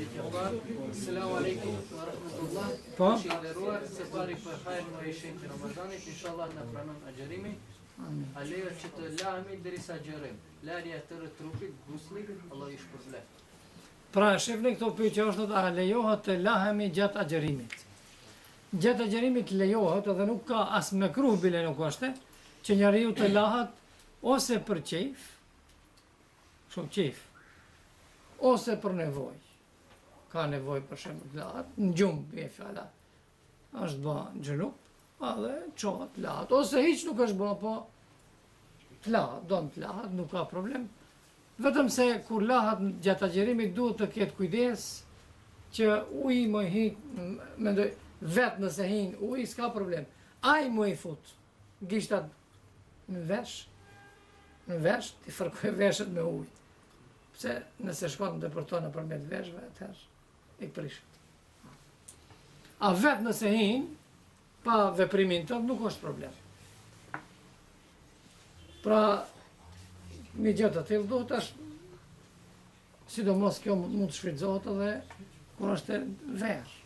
Selamu alaikum wa rahmatullah. Po? Shqipëruar, se pari për hajrë në ishen të Ramazanit, inshallah në pranon agjerimi. A lejo që të lahemi derisa agjerim. Larja tërë trupit, gusli, Allah ju shpërblet. Pra, shifni këto pyetje është a lejohet të lahemi gjatë agjerimit. Gjatë agjerimit lejohet edhe nuk ka as mekruh bile nuk është, që njeriu të lahet ose për qejf, shumë qejf, ose për nevojë. Ka nevojë për shembull të lahet, në gjumë e fjala. Është bë xhenup, edhe çohet lahet, ose hiç nuk është bë, po të lahet, do të lahet, nuk ka problem. Vetëm se kur lahet gjatë agjerimit duhet të ketë kujdes që uji më hi, mendoj, vetë nëse hin uji s'ka problem. Ai më i fut gishtat në vesh, ti fërkoj veshët me ujë. Pse nëse shkon të depërton nëpërmjet veshëve, atëherë i prishet. A vetë nëse hin, pa veprimin tënd nuk është problem. Pra, një gjë të tillë duhet është, sidomos kjo mund të shfrytëzohet edhe kur është verë.